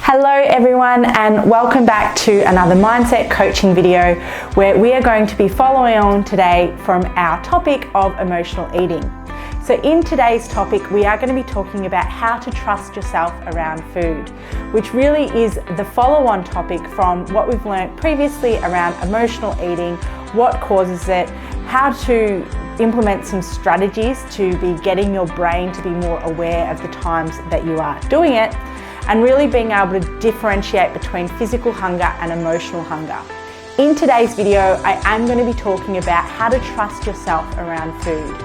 Hello everyone, and welcome back to another mindset coaching video where we are going to be following on today from our topic of emotional eating. So in today's topic, we are going to be talking about how to trust yourself around food, which really is the follow-on topic from what we've learned previously around emotional eating, what causes it, how to implement some strategies to be getting your brain to be more aware of the times that you are doing it, and really being able to differentiate between physical hunger and emotional hunger. In today's video, I am going to be talking about how to trust yourself around food.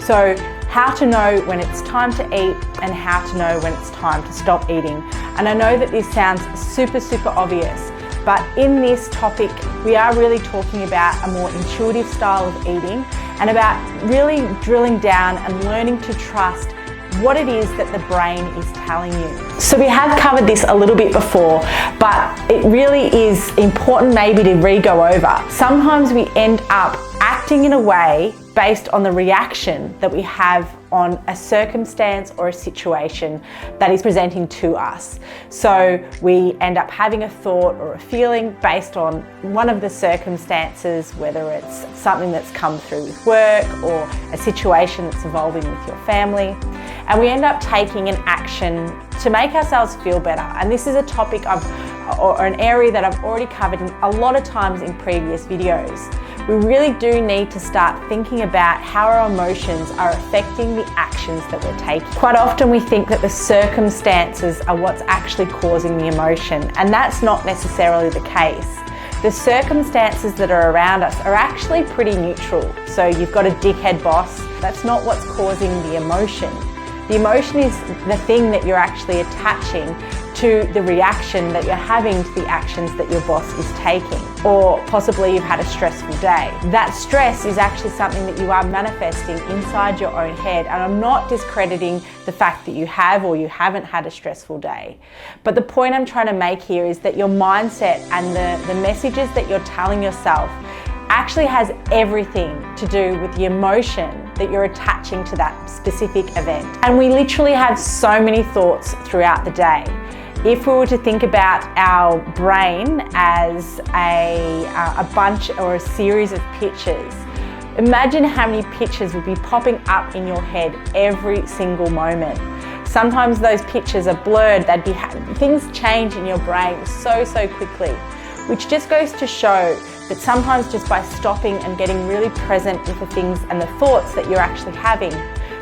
So how to know when it's time to eat and how to know when it's time to stop eating. And I know that this sounds super obvious, but in this topic, we are really talking about a more intuitive style of eating and about really drilling down and learning to trust what it is that the brain is telling you. So we have covered this a little bit before, but it really is important maybe to re-go over. Sometimes we end up acting in a way based on the reaction that we have on a circumstance or a situation that is presenting to us. So we end up having a thought or a feeling based on one of the circumstances, whether it's something that's come through with work or a situation that's evolving with your family. And we end up taking an action to make ourselves feel better. And this is a topic or an area that I've already covered a lot of times in previous videos. We really do need to start thinking about how our emotions are affecting the actions that we're taking. Quite often we think that the circumstances are what's actually causing the emotion, and that's not necessarily the case. The circumstances that are around us are actually pretty neutral. So you've got a dickhead boss, that's not what's causing the emotion. The emotion is the thing that you're actually attaching to the reaction that you're having to the actions that your boss is taking. Or possibly you've had a stressful day. That stress is actually something that you are manifesting inside your own head. And I'm not discrediting the fact that you have or you haven't had a stressful day. But the point I'm trying to make here is that your mindset and the messages that you're telling yourself actually has everything to do with the emotion that you're attaching to that specific event. And we literally have so many thoughts throughout the day. If we were to think about our brain as a bunch or a series of pictures, imagine how many pictures would be popping up in your head every single moment. Sometimes those pictures are blurred, things change in your brain so quickly, which just goes to show that sometimes just by stopping and getting really present with the things and the thoughts that you're actually having,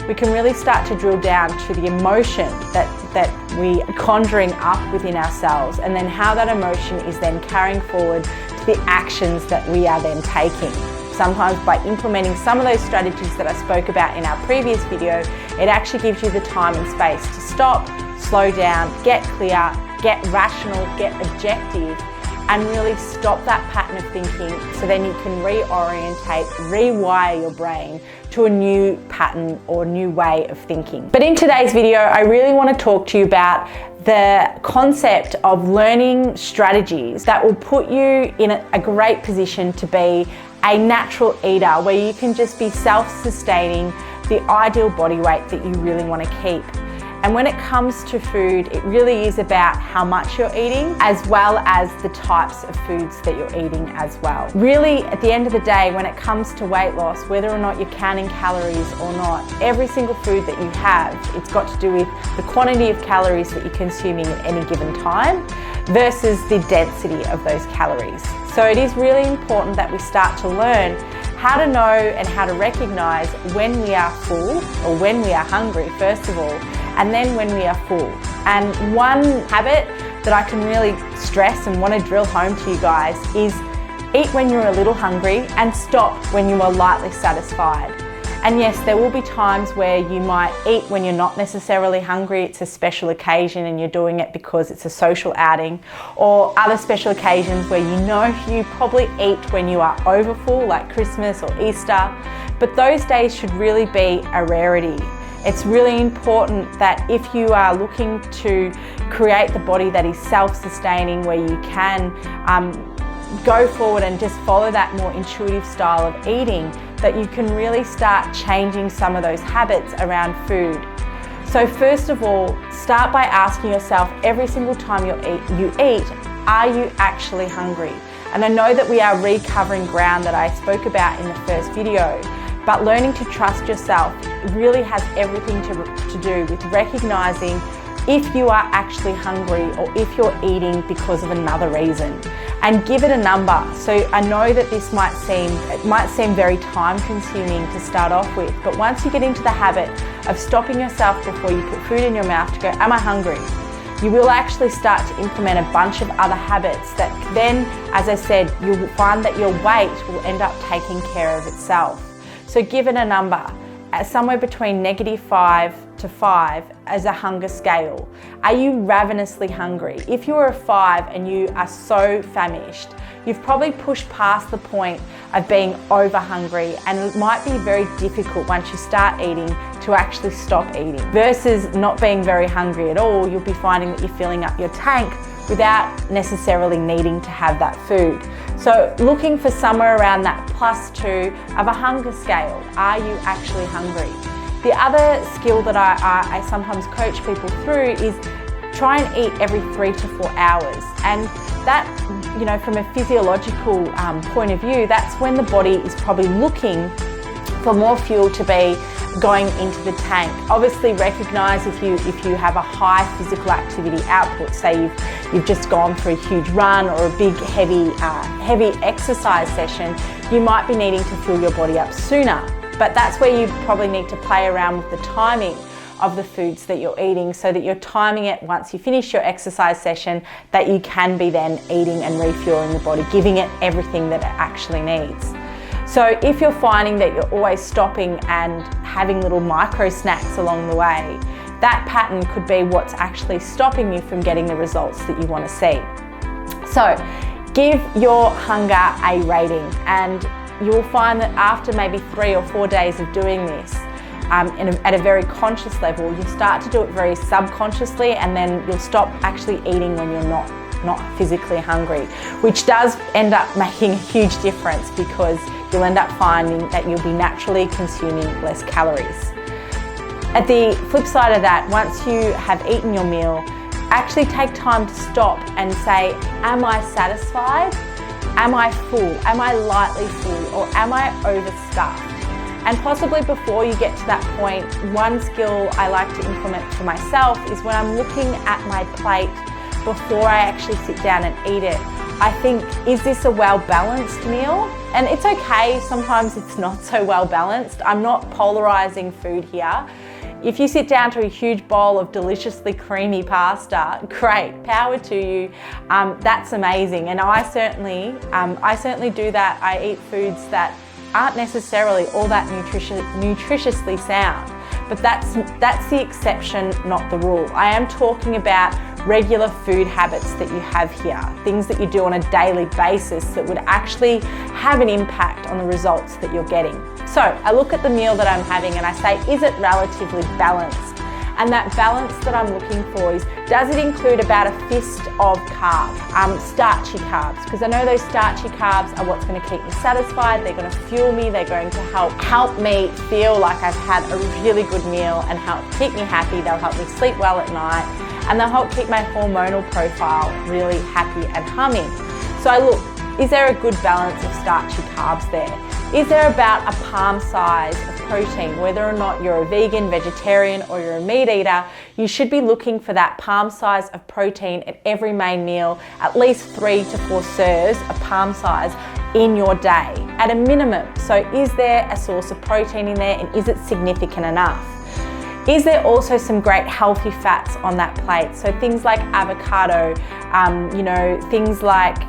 we can really start to drill down to the emotion that we are conjuring up within ourselves, and then how that emotion is then carrying forward to the actions that we are then taking. Sometimes by implementing some of those strategies that I spoke about in our previous video, it actually gives you the time and space to stop, slow down, get clear, get rational, get objective, and really stop that pattern of thinking, so then you can reorientate, rewire your brain to a new pattern or new way of thinking. But in today's video, I really want to talk to you about the concept of learning strategies that will put you in a great position to be a natural eater, where you can just be self-sustaining the ideal body weight that you really want to keep. And when it comes to food, it really is about how much you're eating, as well as the types of foods that you're eating as well. Really, at the end of the day, when it comes to weight loss, whether or not you're counting calories or not, every single food that you have, it's got to do with the quantity of calories that you're consuming at any given time versus the density of those calories. So it is really important that we start to learn how to know and how to recognize when we are full or when we are hungry, first of all, and then when we are full. And one habit that I can really stress and want to drill home to you guys is eat when you're a little hungry and stop when you are lightly satisfied. And yes, there will be times where you might eat when you're not necessarily hungry, it's a special occasion and you're doing it because it's a social outing, or other special occasions where you know you probably eat when you are overfull, like Christmas or Easter, but those days should really be a rarity. It's really important that if you are looking to create the body that is self-sustaining, where you can go forward and just follow that more intuitive style of eating, that you can really start changing some of those habits around food. So first of all, start by asking yourself every single time you eat, are you actually hungry? And I know that we are recovering ground that I spoke about in the first video, but learning to trust yourself really has everything to do with recognizing if you are actually hungry or if you're eating because of another reason, and give it a number. So I know that this might seem very time consuming to start off with, but once you get into the habit of stopping yourself before you put food in your mouth to go, am I hungry? You will actually start to implement a bunch of other habits that then, as I said, you'll find that your weight will end up taking care of itself. So give it a number, somewhere between -5 to 5 as a hunger scale. Are you ravenously hungry? If you're a 5 and you are so famished, you've probably pushed past the point of being over hungry, and it might be very difficult once you start eating to actually stop eating. Versus not being very hungry at all, you'll be finding that you're filling up your tank without necessarily needing to have that food. So looking for somewhere around that +2 of a hunger scale. Are you actually hungry? The other skill that I sometimes coach people through is try and eat every 3 to 4 hours. And that, from a physiological point of view, that's when the body is probably looking for more fuel to be going into the tank. Obviously recognize if you have a high physical activity output, say you've just gone for a huge run or a big heavy exercise session, you might be needing to fill your body up sooner. But that's where you probably need to play around with the timing of the foods that you're eating, so that you're timing it once you finish your exercise session, that you can be then eating and refueling the body, giving it everything that it actually needs. So if you're finding that you're always stopping and having little micro snacks along the way, that pattern could be what's actually stopping you from getting the results that you want to see. So give your hunger a rating, and you'll find that after maybe 3 or 4 days of doing this, at a very conscious level, you'll start to do it very subconsciously, and then you'll stop actually eating when you're not physically hungry, which does end up making a huge difference, because you'll end up finding that you'll be naturally consuming less calories. At the flip side of that, once you have eaten your meal, actually take time to stop and say, am I satisfied? Am I full? Am I lightly full? Or am I overstuffed? And possibly before you get to that point, one skill I like to implement for myself is when I'm looking at my plate before I actually sit down and eat it, I think, is this a well-balanced meal? And it's okay, sometimes it's not so well-balanced. I'm not polarizing food here. If you sit down to a huge bowl of deliciously creamy pasta, great, power to you. That's amazing. And I certainly do that. I eat foods that aren't necessarily all that nutritiously sound, but that's the exception, not the rule. I am talking about regular food habits that you have here, things that you do on a daily basis that would actually have an impact on the results that you're getting. So I look at the meal that I'm having and I say, is it relatively balanced? And that balance that I'm looking for is, does it include about a fist of starchy carbs? Because I know those starchy carbs are what's going to keep me satisfied, they're going to fuel me, they're going to help me feel like I've had a really good meal and help keep me happy, they'll help me sleep well at night, and they'll help keep my hormonal profile really happy and humming. So I look, is there a good balance of starchy carbs there? Is there about a palm size of protein? Whether or not you're a vegan, vegetarian, or you're a meat eater, you should be looking for that palm size of protein at every main meal, at least 3 to 4 serves of palm size in your day, at a minimum. So is there a source of protein in there, and is it significant enough? Is there also some great healthy fats on that plate? So things like avocado, things like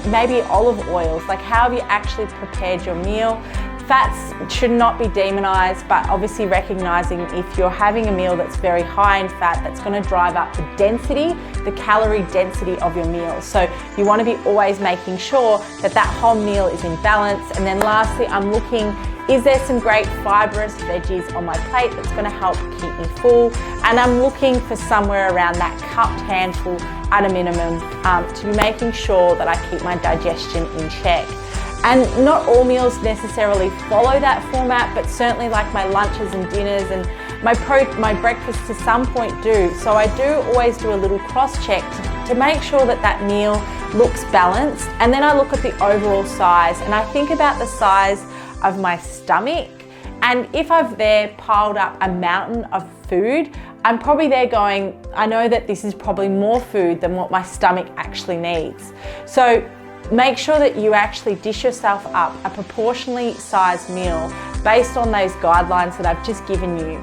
maybe olive oils, like how have you actually prepared your meal? Fats should not be demonized, but obviously recognizing if you're having a meal that's very high in fat, that's going to drive up the density, the calorie density of your meal. So you want to be always making sure that that whole meal is in balance. And then lastly, I'm looking, is there some great fibrous veggies on my plate that's going to help keep me full? And I'm looking for somewhere around that cupped handful at a minimum to be making sure that I keep my digestion in check. And not all meals necessarily follow that format, but certainly like my lunches and dinners and my breakfast to some point do. So I do always do a little cross-check to make sure that that meal looks balanced. And then I look at the overall size, and I think about the size of my stomach. And if I've there piled up a mountain of food, I'm probably there going, I know that this is probably more food than what my stomach actually needs. So make sure that you actually dish yourself up a proportionally sized meal based on those guidelines that I've just given you.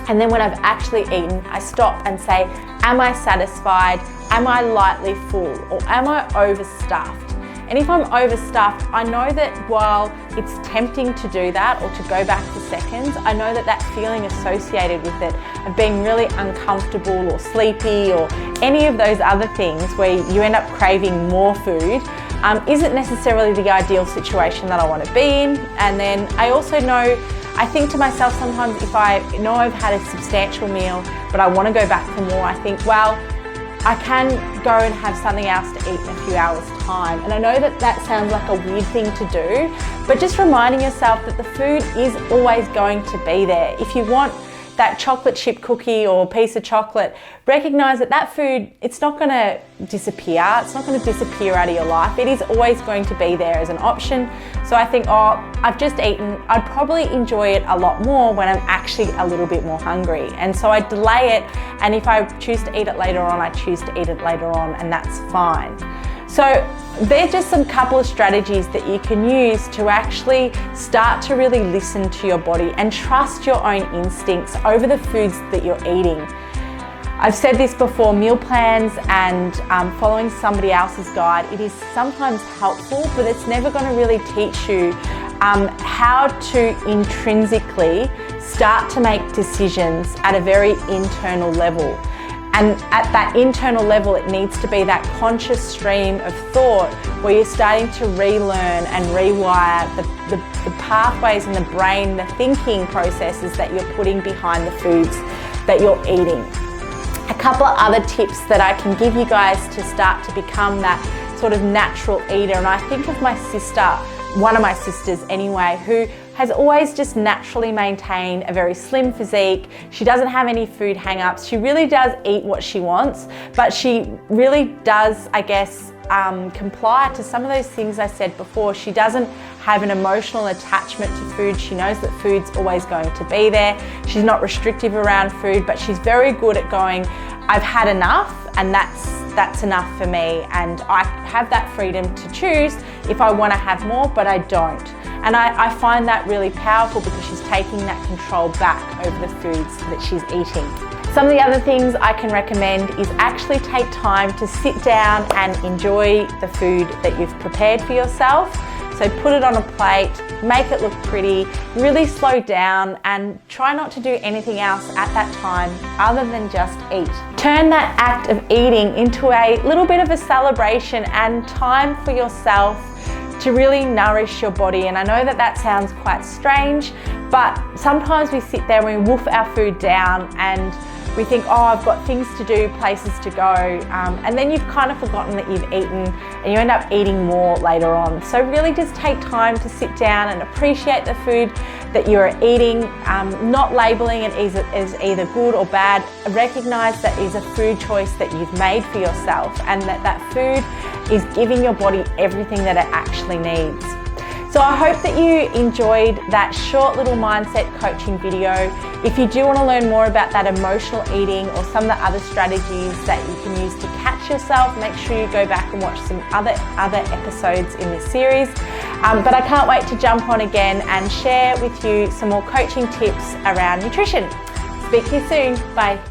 And then when I've actually eaten, I stop and say, am I satisfied? Am I lightly full? Or am I overstuffed? And if I'm overstuffed, I know that while it's tempting to do that or to go back for seconds, I know that that feeling associated with it of being really uncomfortable or sleepy or any of those other things where you end up craving more food isn't necessarily the ideal situation that I want to be in. And then I also know, I think to myself sometimes, if I know I've had a substantial meal, but I want to go back for more, I think, well, I can go and have something else to eat in a few hours' time. And I know that that sounds like a weird thing to do, but just reminding yourself that the food is always going to be there. If you want that chocolate chip cookie or piece of chocolate, recognize that that food, it's not going to disappear. It's not going to disappear out of your life. It is always going to be there as an option. So I think, oh, I've just eaten. I'd probably enjoy it a lot more when I'm actually a little bit more hungry. And so I delay it. And if I choose to eat it later on, I choose to eat it later on, and that's fine. So they're just some couple of strategies that you can use to actually start to really listen to your body and trust your own instincts over the foods that you're eating. I've said this before, meal plans and following somebody else's guide, it is sometimes helpful, but it's never going to really teach you how to intrinsically start to make decisions at a very internal level. And at that internal level, it needs to be that conscious stream of thought where you're starting to relearn and rewire the pathways in the brain, the thinking processes that you're putting behind the foods that you're eating. A couple of other tips that I can give you guys to start to become that sort of natural eater. And I think of my sister, one of my sisters anyway, who has always just naturally maintained a very slim physique. She doesn't have any food hang-ups. She really does eat what she wants, but she really does, I guess, comply to some of those things I said before. She doesn't have an emotional attachment to food. She knows that food's always going to be there. She's not restrictive around food, but she's very good at going, I've had enough, and that's enough for me. And I have that freedom to choose if I want to have more, but I don't. And I find that really powerful because she's taking that control back over the foods that she's eating. Some of the other things I can recommend is actually take time to sit down and enjoy the food that you've prepared for yourself. So put it on a plate, make it look pretty, really slow down and try not to do anything else at that time other than just eat. Turn that act of eating into a little bit of a celebration and time for yourself to really nourish your body. And I know that that sounds quite strange, but sometimes we sit there and we wolf our food down and we think, oh, I've got things to do, places to go, and then you've kind of forgotten that you've eaten and you end up eating more later on. So really just take time to sit down and appreciate the food that you're eating, not labeling it as either good or bad. Recognize that is a food choice that you've made for yourself and that food is giving your body everything that it actually needs. So I hope that you enjoyed that short little mindset coaching video. If you do want to learn more about that emotional eating or some of the other strategies that you can use to catch yourself, make sure you go back and watch some other episodes in this series. But I can't wait to jump on again and share with you some more coaching tips around nutrition. Speak to you soon. Bye.